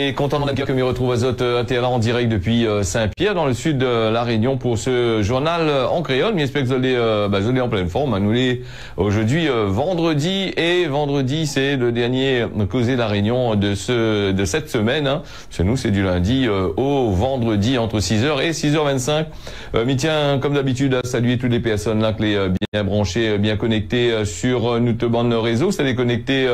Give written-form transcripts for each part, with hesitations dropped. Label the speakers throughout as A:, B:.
A: Et content de dire que me retrouve à Zot ATL en direct depuis Saint-Pierre dans le sud de la Réunion pour ce journal en créole. J'espère que vous allez en pleine forme. Nous les aujourd'hui vendredi, et vendredi c'est le dernier causé de la Réunion de cette semaine. Chez nous c'est du lundi au vendredi entre 6h et 6h25. Tiens, comme d'habitude à saluer toutes les personnes là que les bien branchées, bien connectées sur notre bande réseau. C'est les connectés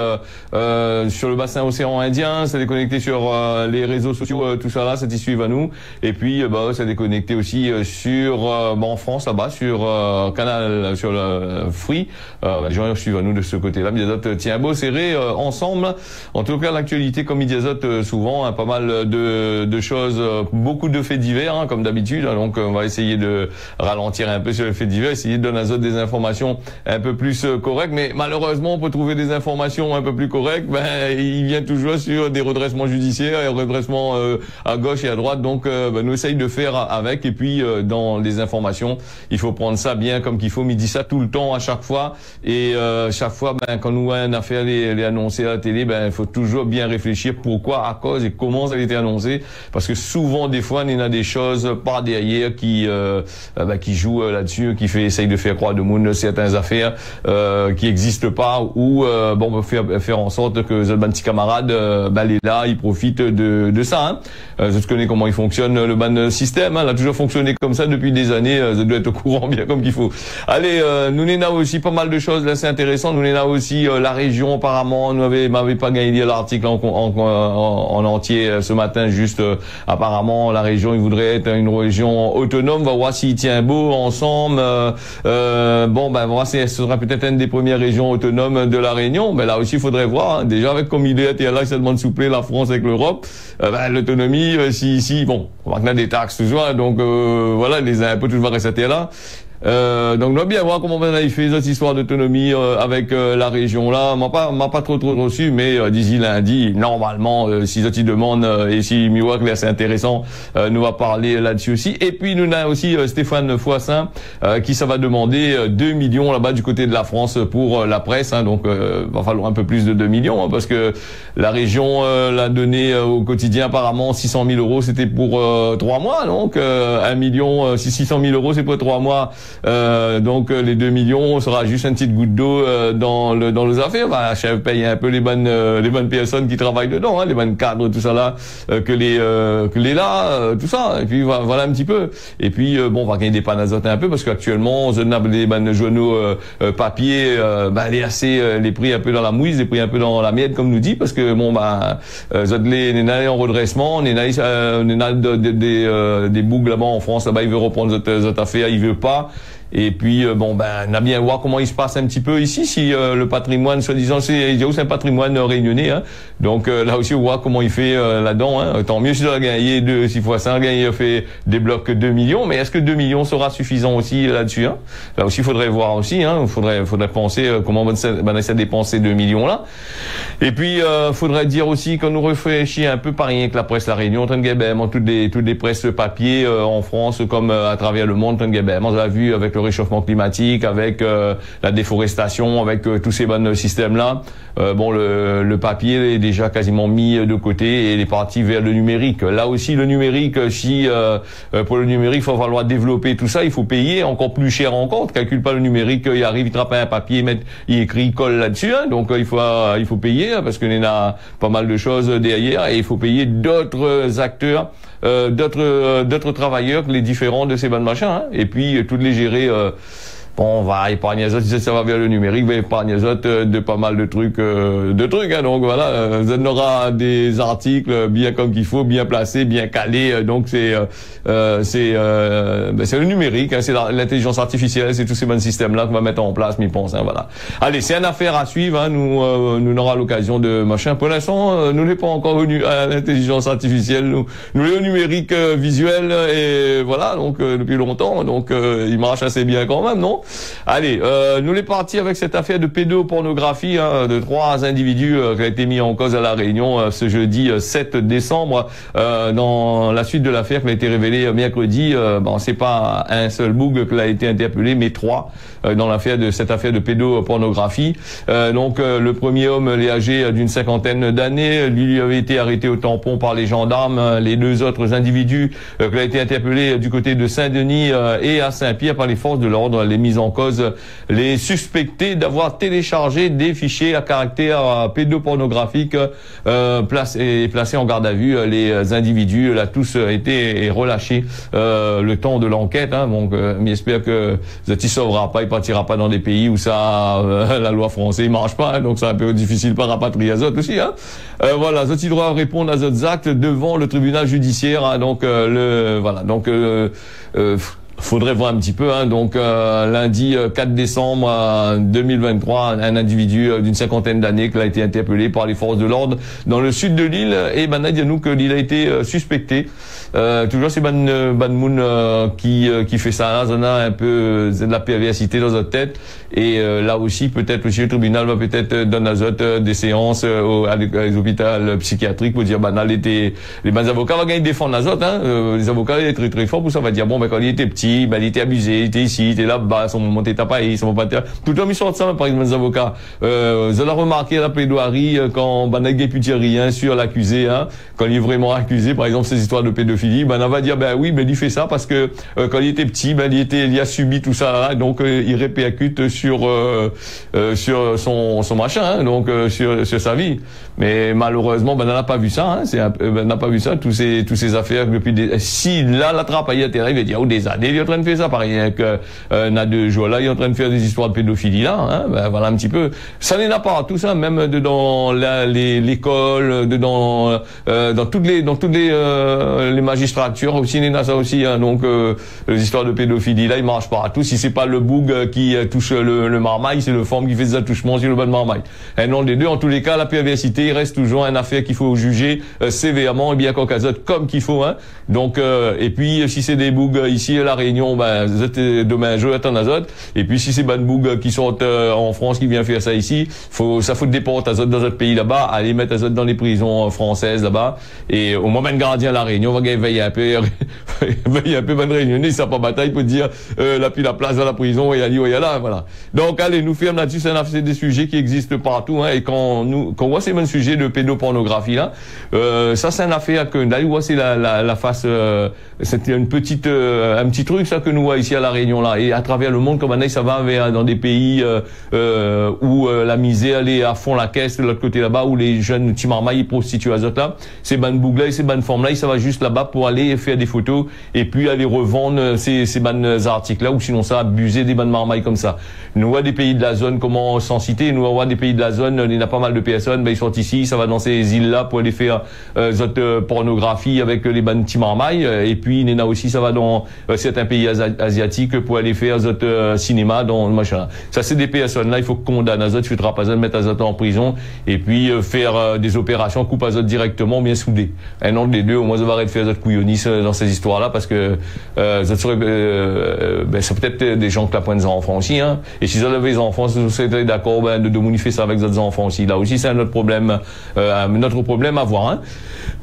A: sur le bassin océan Indien, c'est les connectés sur les réseaux sociaux, tout ça là, ça t'y suivent à nous. Et puis ça déconnecté aussi sur en France là-bas sur canal, sur le Free. Les gens suivent à nous de ce côté-là. Mediazote tient beau serré ensemble. En tout cas l'actualité comme Mediazote souvent pas mal de choses, beaucoup de faits divers comme d'habitude. Donc on va essayer de ralentir un peu sur les faits divers, essayer de donner à Zote des informations un peu plus correctes. Mais malheureusement pour trouver des informations un peu plus correctes, il vient toujours sur des redressements judiciaires et redressements à gauche et à droite. Donc nous essayons de faire avec. Et puis dans les informations, il faut prendre ça bien comme qu'il faut. Mais il dit ça tout le temps à chaque fois. Et chaque fois, quand nous avons une affaire les annoncer à la télé, il faut toujours bien réfléchir pourquoi, à cause et comment ça a été annoncé. Parce que souvent, des fois, il y a des choses par derrière qui jouent là-dessus, qui essayent de faire croire de monde certaines affaires qui n'existent pas, ou faire en sorte que les petits camarades les là, ils profitent de ça. Je connais comment il fonctionne le ban système. Il a toujours fonctionné comme ça depuis des années. Ça doit être au courant bien comme qu'il faut. Allez, nous n'avons aussi pas mal de choses là, c'est intéressant. Nous n'avons aussi la région apparemment. Nous m'avez pas gagné l'article en entier ce matin. Juste apparemment la région, il voudrait être une région autonome. On va voir s'il tient beau ensemble. Voir ce sera peut-être une des premières régions autonomes de la Réunion. Mais là aussi, il faudrait voir. Déjà avec comme idée, là, ça demande de soupler la France avec l'Europe. L'autonomie, on va que des taxes toujours. Donc voilà, les impôts toujours rester là. Donc, on doit bien voir comment on a fait cette histoire d'autonomie avec la région là. M'a pas trop reçu, mais d'ici lundi, normalement, si ils demandent et si Miwak là c'est intéressant, nous va parler là-dessus aussi. Et puis nous avons aussi Stéphane Foissin qui ça va demander 2 millions là-bas du côté de la France pour la presse. Donc va falloir un peu plus de 2 millions parce que la région l'a donné au quotidien apparemment 600 000 euros, c'était pour 3 mois. Donc 1 million, 600 000 euros c'est pour 3 mois. Donc les 2 millions sera juste une petite goutte d'eau dans les affaires. Chef paye un peu les bonnes personnes qui travaillent dedans, les bonnes cadres, tout ça là, que les là, tout ça. Et puis voilà un petit peu. Et puis on va gagner des pannes azote un peu parce qu'actuellement on a des bonnes journaux papier, les assez les prix un peu dans la mouise, les prix un peu dans la merde comme nous dit, parce que les en redressement, on a des bougs là-bas en France, là-bas il veut reprendre cette affaire, il veut pas. Et puis on a bien voir comment il se passe un petit peu ici, si le patrimoine soi-disant c'est un patrimoine réunionnais, donc là aussi on voit comment il fait là-dedans, tant mieux si on a gagné 6 fois 5, il fait des blocs 2 millions, mais est-ce que 2 millions sera suffisant aussi là-dessus, Là aussi il faudrait voir aussi, faudrait penser comment on essaie de dépenser 2 millions là. Et puis faudrait dire aussi qu'on nous réfléchit un peu, pas rien que la presse La Réunion, toutes les presses papier en France comme à travers le monde, on l'a vu avec le réchauffement climatique, avec la déforestation, avec tous ces bons systèmes-là. Le papier est déjà quasiment mis de côté et il est parti vers le numérique. Là aussi, le numérique, pour le numérique, il va falloir développer tout ça, il faut payer encore plus cher encore. Tu calcules pas le numérique, il arrive, il trappe un papier, il écrit, il colle là-dessus. Donc il faut payer parce qu'il y a pas mal de choses derrière et il faut payer d'autres acteurs, d'autres travailleurs que les différents de ces bonnes machins, et puis toutes les gérer. On va épargner les autres, ça va vers le numérique, va épargner les autres de pas mal de trucs, donc voilà, on aura des articles bien comme qu'il faut, bien placés, bien calés, donc c'est le numérique, c'est l'intelligence artificielle, c'est tous ces bons systèmes-là qu'on va mettre en place, mais pense, voilà. Allez, c'est une affaire à suivre, nous aura l'occasion de machin. Pour l'instant, nous n'est pas encore venu à l'intelligence artificielle, nous est au numérique visuel, et voilà, donc depuis longtemps, donc il marche assez bien quand même, non? Allez, nous les partis avec cette affaire de pédopornographie de 3 individus qui a été mis en cause à La Réunion ce jeudi 7 décembre. Dans la suite de l'affaire qui a été révélée mercredi, c'est pas un seul boug qui a été interpellé, mais 3 dans cette affaire de pédopornographie. Donc le premier homme, il est âgé d'une 50aine d'années, lui avait été arrêté au tampon par les gendarmes. Les 2 autres individus qui ont été interpellés du côté de Saint-Denis et à Saint-Pierre par les forces de l'ordre, les mises en cause, les suspectés d'avoir téléchargé des fichiers à caractère pédopornographique placés en garde à vue. Les individus là tous été relâchés le temps de l'enquête. Donc j'espère que Zati sauvera pas, il partira pas dans des pays où ça la loi française marche pas, donc c'est un peu difficile par rapatrier Azot aussi. Voilà, Zati doit répondre à Zot actes devant le tribunal judiciaire. Donc faudrait voir un petit peu. Donc lundi 4 décembre 2023, un individu d'une 50aine d'années qui a été interpellé par les forces de l'ordre dans le sud de l'île. Et dit-nous que l'île a été suspecté. Toujours c'est Ban qui fait ça. Ça a un peu de la perversité dans notre tête. Et là aussi, peut-être aussi le tribunal va peut-être donner des séances à les hôpitaux psychiatriques pour dire les avocats vont gagner défendre Azot. Les avocats ils sont très très forts pour ça. Va dire quand il était petit, il était abusé, il était ici, il était là-bas, son moment était tapé, son moment pas. Tout le temps ils sortent ça par exemple les avocats. Vous avez remarqué la plaidoirie quand il n'y a plus de rien sur l'accusé, quand il est vraiment accusé, par exemple ces histoires de pédophilie, on va dire oui, mais il fait ça parce que quand il était petit, il a subi tout ça, donc il répercute sur son machin, donc sur sa vie. Mais malheureusement, on n'a pas vu ça. On n'a pas vu ça. Tous ces affaires depuis si là l'attrape il arrive, il y a des années, il est en train de faire ça. Pareil que n'a 2 jours là, il est en train de faire des histoires de pédophilie là. Voilà un petit peu. Ça n'est pas tout ça, même dedans l'école, dedans dans toutes les magistratures aussi, il y a ça aussi. Donc les histoires de pédophilie là, il marche pas. Tout si c'est pas le boug qui touche le marmaille, c'est le forme qui fait des attouchements sur le bas de marmaille. Et non, les deux, en tous les cas, la perversité, il reste toujours une affaire qu'il faut juger sévèrement et bien qu'Azote comme qu'il faut. Donc, et puis, si c'est des bougs ici à La Réunion, demain, je attends Azote. Et puis, si c'est des bougs qui sont en France, qui viennent faire ça ici, ça faut déporter Azote dans notre pays là-bas, aller mettre Azote dans les prisons françaises là-bas. Et au moment de gardien à La Réunion, on va veiller un peu, bonne réunion, ça pas bataille pour dire, la place dans la prison, et aller, là, voilà. Donc, allez, nous fermons là-dessus, c'est des sujets qui existent partout, et quand on voit ces mêmes sujets de pédopornographie, là, ça, c'est une affaire que, là, c'est la face, c'était un petit truc, ça, que nous voyons ici à La Réunion, là, et à travers le monde, comme ça va vers, dans des pays, où, la misère, elle est à fond la caisse, de l'autre côté là-bas, où les jeunes timarmailles prostituent à là, ces bandes bougs là, ces bandes formes là, ça va juste là-bas pour aller faire des photos, et puis aller revendre ces bandes articles là, ou sinon ça, abuser des bandes marmailles comme ça. Nous voyons des pays de la zone, comment sans citer, nous voyons des pays de la zone, il y a pas mal de personnes, ils sont ici, ça va dans ces îles-là pour aller faire pornographie avec les bandes timarmailles, et puis il y en a aussi, ça va dans certains pays asiatiques pour aller faire cinéma dans le machin. Ça c'est des personnes là, il faut condamner Azot, tu feras pas mettre Azot en prison, et puis faire des opérations coupe Azot directement, bien soudé. Un an des deux, au moins ça va arrêter de faire Azot couillonnis dans ces histoires-là, parce que ça serait, c'est peut-être des gens qui la prennent des enfants aussi, et si ça avait des enfants, c'est d'accord, de modifier ça avec d'autres enfants aussi. Là aussi, c'est un autre problème à voir.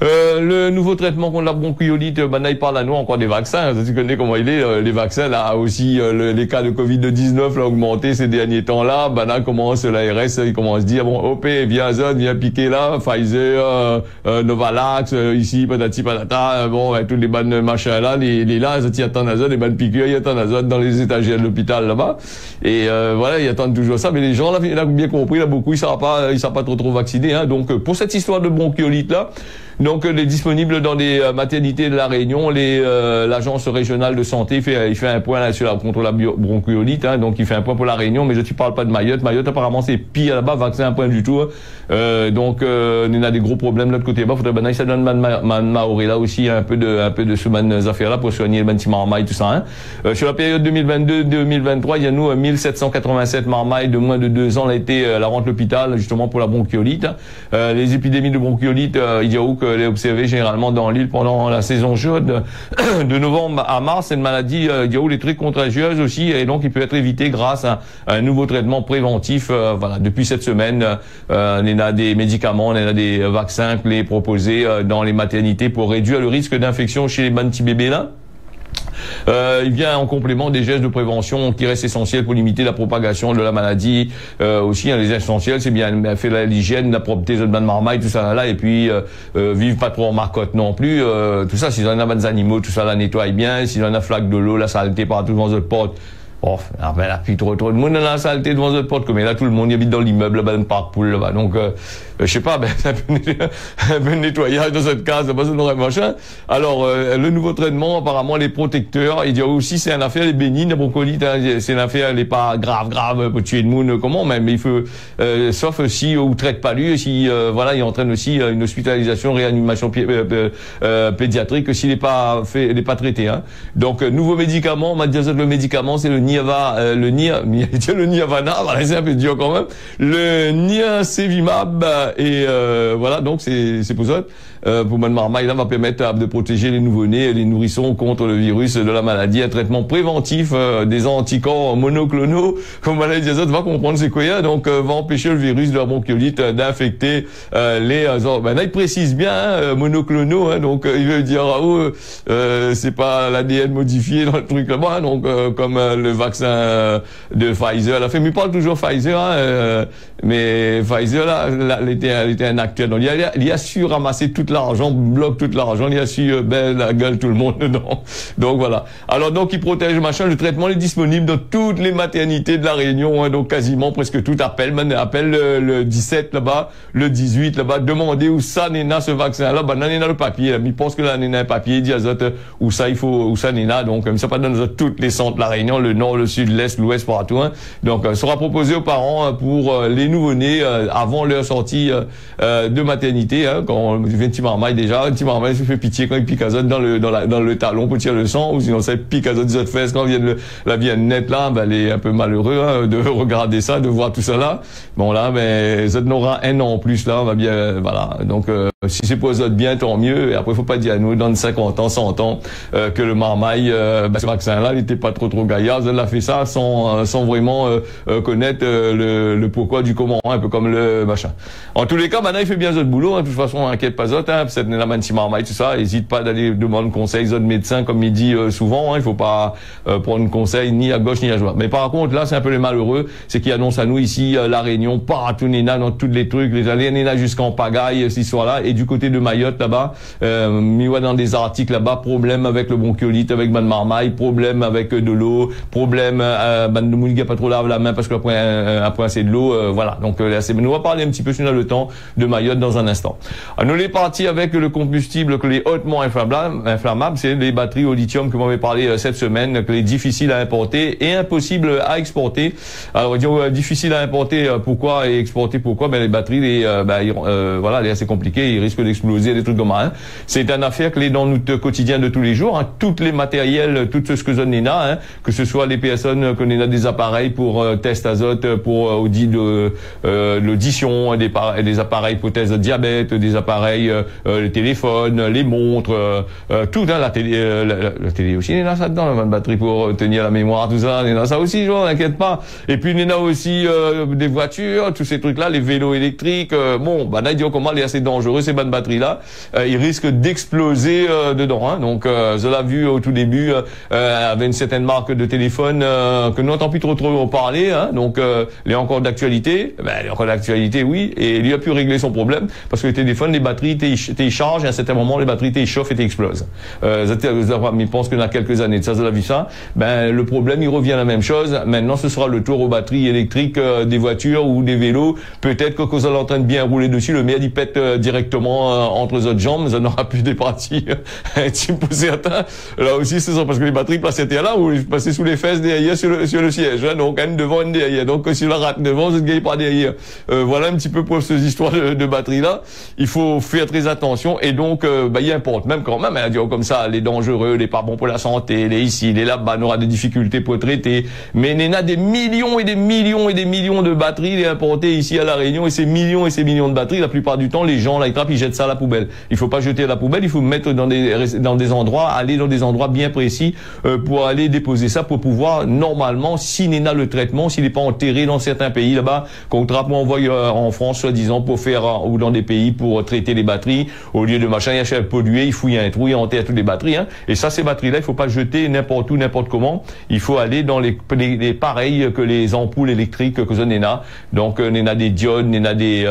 A: Le nouveau traitement contre la bronchiolite, il parle à nous encore des vaccins. Tu connais comment il est, les vaccins, là aussi, les cas de Covid-19 là, augmenté ces derniers temps-là. Là, commence l'ARS, il commence à se dire, OP, viens Azot, viens piquer là, Pfizer, Novavax, ici, patati patata, tous les bonnes machins là, les là, ils attendent Azot, les bonnes piqûres, ils attendent Azot dans les étagères de l'hôpital là-bas. Et voilà, ils attendent toujours ça. Mais les gens là, il a bien compris, là, beaucoup, ils savent pas trop vacciner. Donc, pour cette histoire de bronchiolite là, donc, elle est disponible dans les maternités de La Réunion. L'agence régionale de santé il fait un point là contre la bronchiolite. Donc, il fait un point pour La Réunion, mais je ne parle pas de Mayotte. Mayotte, apparemment, c'est pire là-bas, vaccin un point du tout. Donc, il y a des gros problèmes de l'autre côté. Faudrait ça donne Maoré là aussi un peu de ces affaires-là pour soigner les bâtiments marmailles, tout ça. Sur la période 2022-2023, il y a nous 1787 marmailles de moins de 2 ans a été la rente l'hôpital justement pour la bronchiolite. Les épidémies de bronchiolite, il y a où que les observer généralement dans l'île pendant la saison chaude de novembre à mars. C'est maladie les très contagieuse aussi, et donc il peut être évité grâce à un nouveau traitement préventif. Voilà, depuis cette semaine, on a des médicaments, on a des vaccins les proposés dans les maternités pour réduire le risque d'infection chez les petits bébés là. Il vient en complément des gestes de prévention qui restent essentiels pour limiter la propagation de la maladie. Aussi, les essentiels, c'est bien faire l'hygiène, la propreté de bain de marmaille, tout ça là, et puis vivre pas trop en marcotte non plus. Tout ça, s'ils en a des animaux, tout ça là nettoie bien. S'ils en a flaque de l'eau, la saleté partout devant votre porte. Oh, là, puis trop de monde dans la saleté devant votre porte, comme là, tout le monde habite dans l'immeuble, là-bas, dans le parc poule, là-bas. Donc, je sais pas, un peu de nettoyage dans cette case, pas ça machin. Alors, le nouveau traitement, apparemment, les protecteurs, il dit aussi, c'est une affaire, les bénignes, la broncolite, hein, c'est une affaire, elle est pas grave, pour tuer le monde, comment, mais il faut, sauf si, ou traite pas lui, si, voilà, il entraîne aussi une hospitalisation, réanimation pédiatrique, s'il n'est pas fait, il n'est pas traité, hein. Donc, nouveau médicament, on m'a dit le médicament, c'est le Niavana, voilà, c'est un peu dur quand même, le Niacevimab, et voilà, donc c'est pour ça. Pour Mme Marmaille, là, va permettre de protéger les nouveau-nés et les nourrissons contre le virus de la maladie. Un traitement préventif des anticorps monoclonaux, comme maladie des autres, va comprendre c'est quoi, donc va empêcher le virus de la bronchiolite d'infecter les là, il précise bien monoclonaux, hein, donc il veut dire c'est pas l'ADN modifié dans le truc là-bas, hein, donc comme le vaccin de Pfizer. La famille parle toujours Pfizer, hein, mais Pfizer là, il était un acteur. Donc il a su ramasser toute l'argent, bloque tout l'argent, il a su la gueule tout le monde dedans. Donc voilà. Alors donc il protège machin, le traitement est disponible dans toutes les maternités de la Réunion, hein, donc quasiment presque tout. Appelle le 17 là-bas, le 18 là-bas, demandez où ça n'est ce vaccin là, n'est le papier, là. Il pense que là n'est un papier, il dit à autres où ça il faut, où ça n'est là, donc ça pas dans toutes les centres de la Réunion, le nord, le sud, l'est, l'ouest, partout, hein. Donc sera proposé aux parents pour les nouveau-nés avant leur sortie de maternité, hein, quand on fait un petit marmaille déjà, un petit marmaille se fait pitié quand il pique azote dans le talon pour tirer le sang, ou sinon ça pique azote des autres fesses quand la vie nette là, elle est un peu malheureux, hein, de regarder ça, de voir tout ça là. Bon là, mais ça n'aura un an en plus là, on va bien, voilà. Donc si c'est pour les autres bien, tant mieux. Et après, faut pas dire à nous, dans 50 ans, 100 ans, que le marmaille, ce vaccin-là, il était pas trop gaillard. Elle a fait ça sans vraiment connaître le pourquoi du comment, hein, un peu comme le machin. En tous les cas, maintenant, il fait bien ce boulot. Hein, de toute façon, inquiète pas autres. Hein, c'est la manti marmaille, tout ça. Hésite pas d'aller demander conseil aux autres médecins, comme il dit souvent. Hein, il faut pas prendre conseil ni à gauche ni à droite. Mais par contre, là, c'est un peu les malheureux, c'est qu'ils annoncent à nous ici la Réunion, partout Nina, dans tous les trucs, les allées Nina jusqu'en pagaille, cette histoire-là. Et du côté de Mayotte là-bas, mis dans des articles là-bas, problème avec le bronchiolite, avec Mme Marmaille, problème avec de l'eau, problème de Moulga pas trop lave la main parce qu'après c'est de l'eau, voilà. Donc nous on va parler un petit peu sur le temps de Mayotte dans un instant. Nous les partis avec le combustible que les hautement inflammables, c'est les batteries au lithium que vous m'avez parlé cette semaine, que les difficiles à importer et impossible à exporter. Alors difficile à importer, pourquoi, et exporter pourquoi? Ben les batteries, voilà, c'est assez compliqué, ils risquent d'exploser, des trucs comme ça. Hein. C'est une affaire que les dans notre quotidien de tous les jours, hein, tous les matériels, tout ce que nous avons, hein, que ce soit les personnes qu'on a des appareils pour test azote, pour l'audition, des appareils pour test de diabète, des appareils, les téléphones, les montres, tout, hein, la télé aussi, il y en a ça dedans, la batterie pour tenir la mémoire, tout ça, il y en a ça aussi, n'inquiète pas. Et puis il y en a aussi des voitures, tous ces trucs-là, les vélos électriques. Bon, là, il dit comment c'est assez dangereux ces bonnes batteries là, ils risquent d'exploser dedans, hein. Donc je l'ai vu au tout début avec une certaine marque de téléphone que nous n'entendons plus trop parler, hein. Donc il est encore d'actualité, il est encore d'actualité, oui, et il a pu régler son problème parce que le téléphone, les batteries chargent et à un certain moment les batteries chauffent et explosent. Je pense qu'il y a quelques années de ça, je l'ai vu ça. Le problème il revient à la même chose. Maintenant ce sera le tour aux batteries électriques des voitures ou des vélos. Peut-être que quand vous êtes en train de bien rouler dessus, le merde il pète directement entre les autres jambes, ça n'aura plus des parties pour certains. Là aussi c'est ça, parce que les batteries placées là ou passer sous les fesses derrière sur le siège, hein, donc une devant, une derrière. Donc si la rate devant, vous ne pas derrière. Voilà un petit peu pour ces histoires de batterie là. Il faut faire très attention et donc il importe même quand même, hein, comme ça, les dangereux, les pas bons pour la santé, les ici, les là-bas, on aura des difficultés pour traiter. Mais il y en a des millions et des millions et des millions de batteries les importées ici à La Réunion, et ces millions de batteries, la plupart du temps les gens là ils puis ils jettent ça à la poubelle. Il faut pas jeter à la poubelle, il faut mettre dans des endroits, aller dans des endroits bien précis pour aller déposer ça, pour pouvoir normalement, s'il n'est pas le traitement, s'il n'est pas enterré dans certains pays là-bas, contrairement envoie en France soi-disant pour faire ou dans des pays pour traiter les batteries, au lieu de machin, il y a pollué, il fouille un trou, il enterre toutes les batteries. Hein. Et ça, ces batteries-là, il faut pas jeter n'importe où, n'importe comment. Il faut aller dans les pareils que les ampoules électriques que on a. Donc on a des diodes, on a des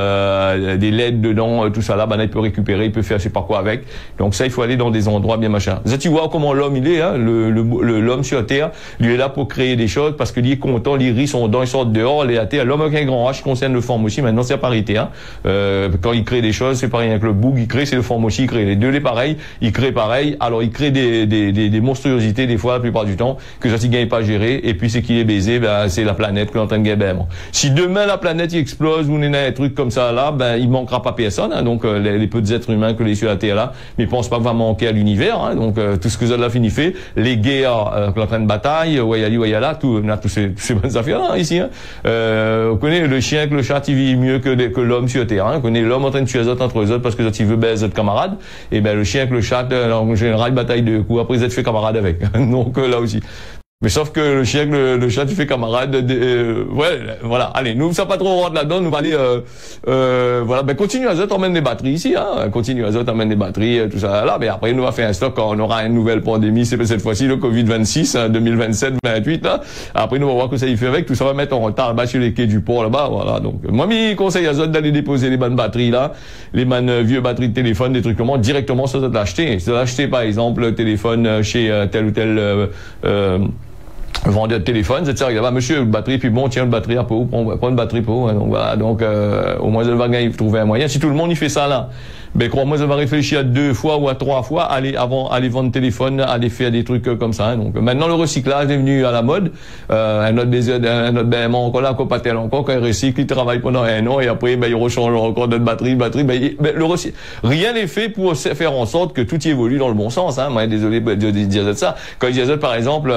A: LED dedans, tout ça là, ben il peut récupérer, il peut faire je sais pas quoi avec. Donc ça, il faut aller dans des endroits bien machin. Ça, tu vois comment l'homme il est, hein, l'homme sur Terre, lui est là pour créer des choses parce qu'il est content, il rit son dent, il sort dehors, il est à terre. L'homme avec un grand H concerne le forme aussi. Maintenant, c'est à parité. Hein. Quand il crée des choses, c'est pas rien que le boug, il crée, c'est le forme aussi, il crée les deux les pareils, il crée pareil. Alors il crée des monstruosités des fois la plupart du temps que ça il gagne pas à gérer. Et puis c'est qu'il est baisé, ben c'est la planète qui est en train de gagner. Ben, bon. Si demain la planète il explose ou on a un truc comme ça là, ben il manquera pas personne. Hein. Donc les peu d'êtres humains que les sur la Terre là, mais ils pensent pas que va manquer à l'univers. Hein. Donc tout ce que ça là fini fait, les guerres, en train de bataille, Wayali Wayala, tout, on a tous ces bonnes affaires là ici. Hein. On connaît le chien que le chat il vit mieux que l'homme sur la Terre. Hein. On connaît l'homme en train de tuer les autres entre eux autres parce que ça il veut baiser notre camarade. Et ben le chien que le chat en général bataille de coups après ils fait camarade avec. Donc là aussi. Mais sauf que le chien, le chat, tu fais camarade. Ouais, voilà. Allez, nous, ça pas trop rentrer là-dedans. Nous va aller, voilà. Ben, continue Azote emmène des batteries ici, hein. Continue Azote emmène des batteries, tout ça là. Mais après, nous va faire un stock quand on aura une nouvelle pandémie. C'est cette fois-ci le Covid-26, hein, 2027, 28, là. Après, nous va voir que ça y fait avec. Tout ça va mettre en retard là-bas sur les quais du port là-bas. Voilà. Donc, moi, mi conseille Azote d'aller déposer les bonnes batteries là, les bonnes vieux batteries de téléphone, des trucs comment, directement sur l'acheter. Si vous achetez, par exemple, le téléphone chez tel ou tel, vendeur de téléphone, c'est ça, regarde, monsieur, une batterie, puis bon, tiens, une batterie à peau, prends une batterie peau, hein, donc voilà, donc, au moins, elle va gagner, trouver un moyen. Si tout le monde y fait ça, là, ben, crois-moi, ça va réfléchir à 2 fois ou à 3 fois, aller vendre téléphone, aller faire des trucs comme ça, hein. Donc, maintenant, le recyclage est venu à la mode, un autre BM encore là, encore pas tel encore, quand il recycle, il travaille pendant 1 an, et après, ben, il rechange encore d'autres batteries, rien n'est fait pour faire en sorte que tout y évolue dans le bon sens, hein. Moi, désolé de dire ça. Quand ils disent, par exemple,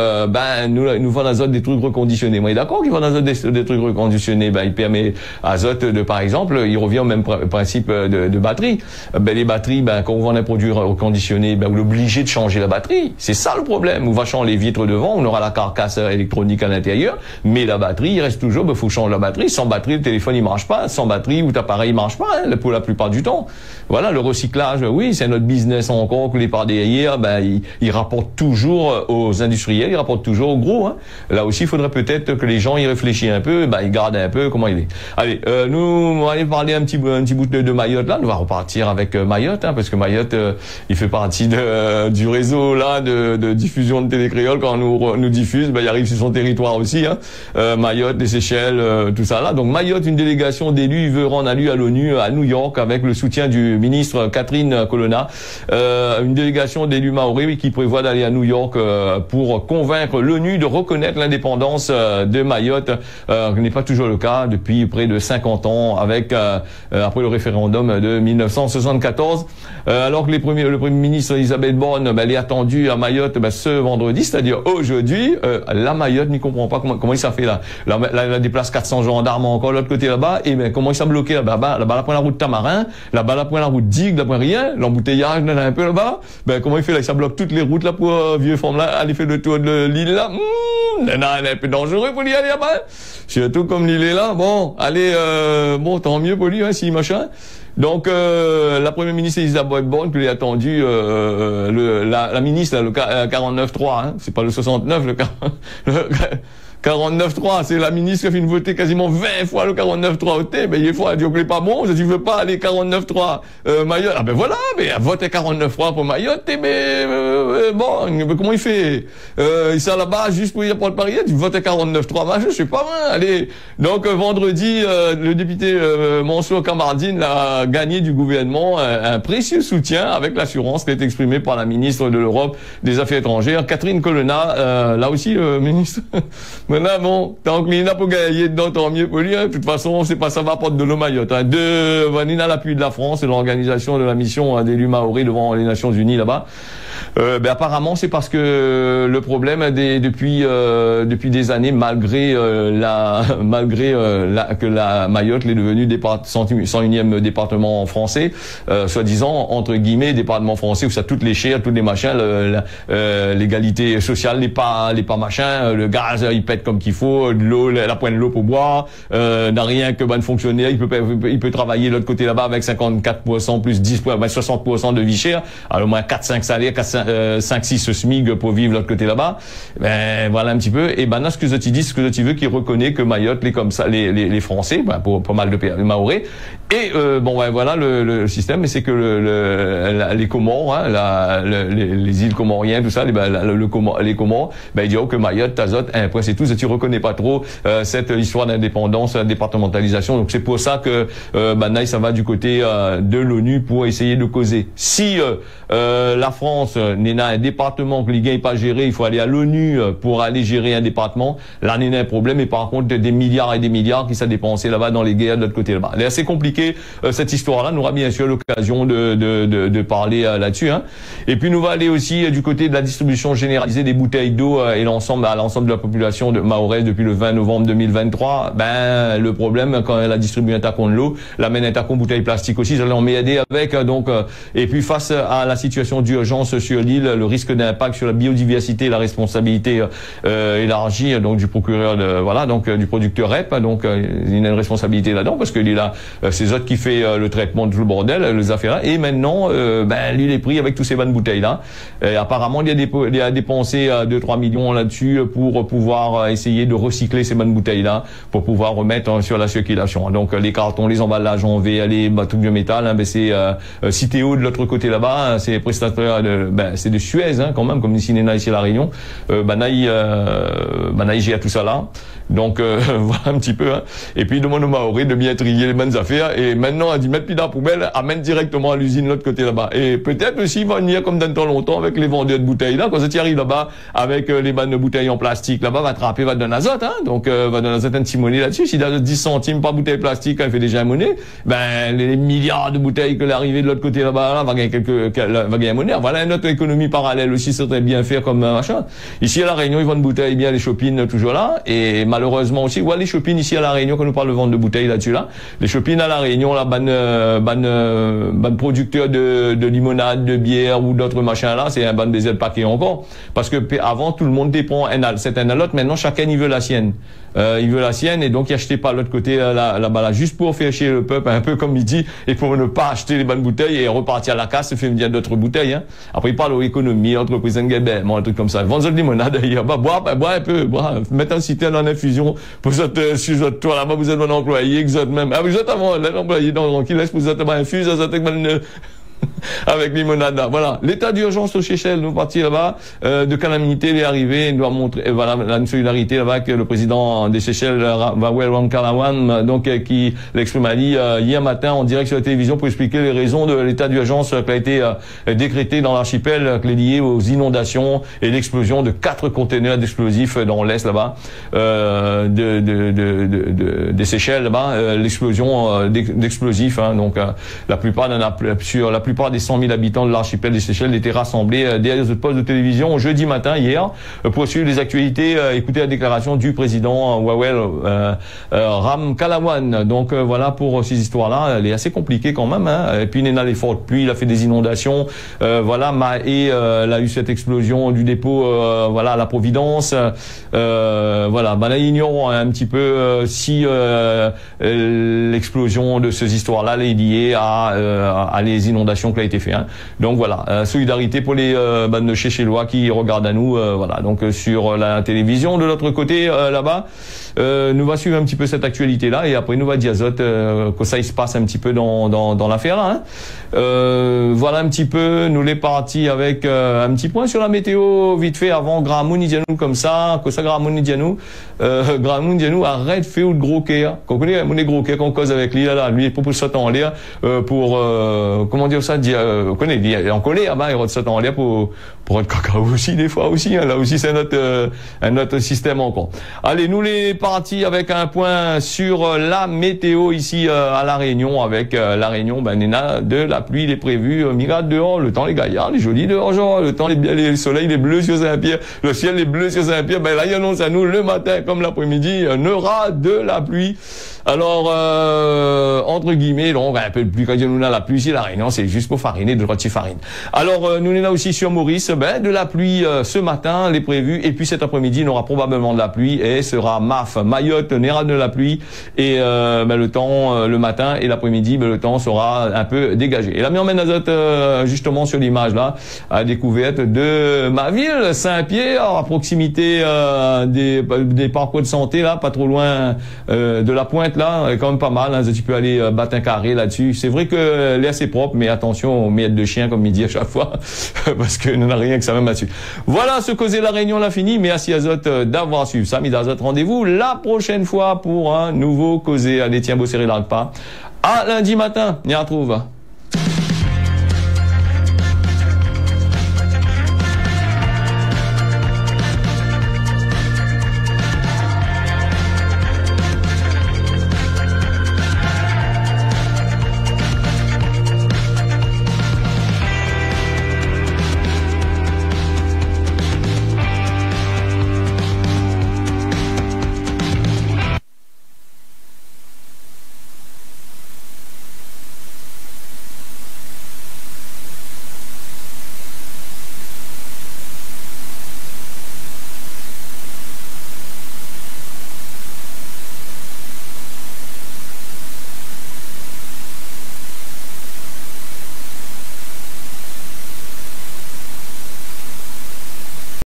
A: nous vendent Azote des trucs reconditionnés. Moi, d'accord qu'ils vendent Azote des trucs reconditionnés. Ben, il permet Azote de, par exemple, il revient au même principe de batterie. Ben, les batteries, ben, quand on vend un produit reconditionné, ben, on est obligé de changer la batterie. C'est ça le problème. On va changer les vitres devant, on aura la carcasse électronique à l'intérieur, mais la batterie, il reste toujours, ben, faut changer la batterie. Sans batterie, le téléphone, il marche pas. Sans batterie, ou l'appareil, il marche pas, hein, pour la plupart du temps. Voilà, le recyclage, oui, c'est notre business encore, que les par derrière, ben, il rapporte toujours aux industriels, il rapporte toujours aux gros, hein. Là aussi, il faudrait peut-être que les gens y réfléchissent un peu, ben, ils gardent un peu comment il est. Allez, nous, on va aller parler un petit bout de Mayotte, là. Nous va repartir avec Mayotte, hein, parce que Mayotte, il fait partie du réseau, là, de diffusion de télécréole. Quand nous diffuse, ben, il arrive sur son territoire aussi, hein. Mayotte, les Seychelles, tout ça, là. Donc, Mayotte, une délégation d'élus, il veut rendre à l'ONU, à New York, avec le soutien du ministre Catherine Colonna, une délégation d'élus maoris qui prévoit d'aller à New York, pour convaincre l'ONU de reconnaître l'indépendance de Mayotte, ce n'est pas toujours le cas depuis près de 50 ans avec après le référendum de 1974, alors que le Premier ministre Elisabeth Borne, ben, elle est attendue à Mayotte, ben, ce vendredi, c'est-à-dire aujourd'hui. La Mayotte n'y comprend pas comment il s'est fait là. Là, déplace 400 gendarmes encore de l'autre côté là-bas, et ben comment il s'est bloqué là-bas, là-bas la route Tamarin, là-bas la route Digue, là-bas rien, l'embouteillage là un peu là-bas, ben comment il fait là, ça bloque toutes les routes là pour vieux forme là, aller faire le tour de l'île là. Un peu dangereux pour y aller là-bas. Surtout comme l'île est là. Bon, allez, bon, tant mieux pour lui, hein, si machin. Donc, la première ministre Elisabeth Borne, qui l'a attendu, la ministre, là, le 49.3, hein, c'est pas le 69, le 49.3, c'est la ministre qui a fait voter quasiment 20 fois le 49.3 au thé. Ben, il faut dire que n'est pas bon. Si tu veux pas aller 49.3, Mayotte, ah ben voilà, mais vote 49.3 pour Mayotte, bon, comment il fait? Il sert là-bas juste pour y apprendre Paris, tu votes 49.3, machin, je sais pas, hein, allez. Donc, vendredi, le député, Mansour Kamardine a gagné du gouvernement un précieux soutien avec l'assurance qui est exprimée par la ministre de l'Europe des Affaires étrangères, Catherine Colonna, là aussi, le ministre. Maintenant, bon, tant qu'il n'a pas gagné dedans, tant mieux pour lui, hein. De toute façon, c'est pas ça va porter de l'eau Mayotte, hein. Vanina, l'appui de la France et l'organisation de la mission d'élus maoris devant les Nations Unies là-bas. Apparemment c'est parce que le problème depuis des années, malgré que la Mayotte est devenue 101e département français, soi-disant entre guillemets département français où ça toutes les chairs, toutes les machins, l'égalité sociale n'est pas machin, le gaz il pète comme qu'il faut, de l'eau, la pointe de l'eau pour boire, n'a rien que bon fonctionnaire, il peut travailler de l'autre côté là-bas avec 54% plus 60% de vie chère, alors au moins 4-5 salaires, 5-6 SMIC pour vivre de l'autre côté là-bas. Voilà un petit peu. Et là, ce que je te dis, ce que tu veux, qui reconnaît que Mayotte, les comme ça, les Français, pour pas mal de pays, les Mahorais. Et voilà le système, mais c'est que les Comores, hein, les îles comoriennes, tout ça, les Comores, ils disent que Mayotte, t'azote, point c'est tout. Tu reconnais pas trop cette histoire d'indépendance, départementalisation. Donc c'est pour ça que ça va du côté de l'ONU pour essayer de causer. Si la France n'est un département que les gars n'est pas géré, il faut aller à l'ONU pour aller gérer un département. Là, n'est un problème, mais par contre des milliards et des milliards qui sont dépensés là-bas dans les guerres de l'autre côté là-bas. C'est assez compliqué cette histoire-là. Nous aura bien sûr l'occasion de parler là-dessus. Hein. Et puis nous va aller aussi du côté de la distribution généralisée des bouteilles d'eau et à l'ensemble de la population de mahoraise depuis le 20 novembre 2023. Le problème quand elle a distribué un tacon de l'eau, l'amène un tacon bouteille plastique aussi, ça l'en met aider avec et puis face à la situation d'urgence sur l'île, le risque d'impact sur la biodiversité, la responsabilité élargie donc du procureur du producteur REP, donc il a une responsabilité là-dedans parce que il a c'est autres qui fait le traitement de tout le bordel, les affaires là, et maintenant lui il est pris avec tous ces bonnes bouteilles là. Apparemment il a dépensé 2-3 millions là-dessus pour pouvoir essayer de recycler ces bonnes bouteilles là pour pouvoir remettre sur la circulation. Donc les cartons, les emballages en V, les bateaux biométal, c'est Citeo de l'autre côté là-bas, c'est prestataire c'est de Suez quand même, comme ici à La Réunion. J'ai à tout ça là. Donc voilà un petit peu. Hein. Et puis demande aux Mahorais de bien trier les bonnes affaires. Et maintenant, à dit mettre plus dans la poubelle, amène directement à l'usine de l'autre côté là-bas. Et peut-être aussi il va venir comme dans le temps longtemps avec les vendeurs de bouteilles là. Quand tu arrives là-bas avec les bonnes bouteilles en plastique là-bas, va attraper, va te donner azote. Hein. Donc va donner azote un petit monnaie là-dessus. Si dans 10 centimes par bouteille plastique, quand il fait déjà un monnaie, les milliards de bouteilles que l'arrivée de l'autre côté là-bas là, va gagner un monnaie. Voilà une autre économie parallèle aussi, ça serait bien faire comme machin. Ici à La Réunion, ils vendent bouteilles bien les shopping toujours là. Et malheureusement aussi, les shopping ici à La Réunion, quand nous parle de vente de bouteilles là-dessus là, les shopping à La Réunion, là, ban producteur de limonade, de bière ou d'autres machins là, c'est un ban baiser de paquet encore. Parce que avant, tout le monde dépend c'est un à l'autre, maintenant chacun il veut la sienne. Il veut la sienne et donc il achetait pas l'autre côté là-bas là, juste pour faire chier le peuple, un peu comme il dit, et pour ne pas acheter les bonnes bouteilles et repartir à la casse, fait dire d'autres bouteilles. Hein. Après il parle aux économies, entreprises un truc comme ça. Vendre de limonade d'ailleurs, boire un peu, mettre un citerne en infusion pour sur toi là-bas, vous êtes un employé, vous êtes même, vous êtes avant l'employé qui laisse vous êtes infuse, vous êtes avec limonade. Voilà. L'état d'urgence aux Seychelles, nous partis là-bas, de calamité, il est arrivé, il doit montrer, la solidarité là-bas avec le président des Seychelles, Wawel Wankalawan, donc, qui l'exprime à hier matin en direct sur la télévision pour expliquer les raisons de l'état d'urgence qui a été décrété dans l'archipel, qui est lié aux inondations et l'explosion de 4 conteneurs d'explosifs dans l'est là-bas, des Seychelles là-bas, l'explosion d'explosifs, hein, donc, la plupart des 100 000 habitants de l'archipel des Seychelles étaient rassemblés derrière ce poste de télévision jeudi matin, hier, pour suivre les actualités, écouter la déclaration du président Wawel Ramkalawan. Donc voilà pour ces histoires-là, elle est assez compliquée quand même. Hein. Et puis il y a les fortes pluies, il a fait des inondations. Et elle a eu cette explosion du dépôt à la Providence. Là, ignorons un petit peu si l'explosion de ces histoires-là est liée à les inondations qui a été fait. Hein. Donc voilà, solidarité pour les bandes de Seychellois qui regardent à nous, donc sur la télévision de l'autre côté là-bas. Nous va suivre un petit peu cette actualité-là et après nous va dire que ça il se passe un petit peu dans l'affaire là. Hein. Voilà un petit peu, nous les partis avec un petit point sur la météo vite fait avant Gramoun Dianou comme ça, que ça Gramoun Dianou arrête fait ou de gros care. Qu'on connaît mon gros care qu'on cause avec lui là, lui il propose ça en l'air pour comment dire ça, on connaît, il est en colère, il rôde ça en l'air pour être cacao aussi des fois aussi. Hein. Là aussi c'est un autre système encore. Allez, nous les reparti avec un point sur la météo ici à La Réunion. Avec La Réunion, ben, de la pluie, il est prévu. Regarde dehors, le temps les gaillards, les jolis dehors, genre, le temps, le soleil, il est bleu sur Saint-Pierre, le ciel est bleu sur Saint-Pierre. Ben là, il annonce à nous le matin comme l'après-midi, il y aura de la pluie. Alors, entre guillemets, donc, un peu de pluie, quand nous a la pluie ici, La Réunion, c'est juste pour fariner, de rôti farine. Alors, nous, on est là aussi sur Maurice, ben, de la pluie ce matin, les prévus, et puis cet après-midi, il aura probablement de la pluie, et sera Mayotte, n'ira de la pluie, et ben, le temps, le matin et l'après-midi, ben, le temps sera un peu dégagé. Et là, on emmène Azote, justement, sur l'image, là, à la découverte de ma ville, Saint-Pierre, à proximité des parcours de santé, là, pas trop loin de la pointe, là, quand même pas mal, hein, tu peux aller battre un carré là-dessus. C'est vrai que l'air c'est propre, mais attention aux miettes de chien, comme il dit à chaque fois, parce que nous n'avons rien que ça même là-dessus. Voilà ce causer La Réunion, l'a fini. Merci Azote d'avoir suivi ça. Mis Azote, rendez-vous la prochaine fois pour un nouveau causé. Allez, tiens, beau serré dans le pas. À lundi matin, on y retrouve.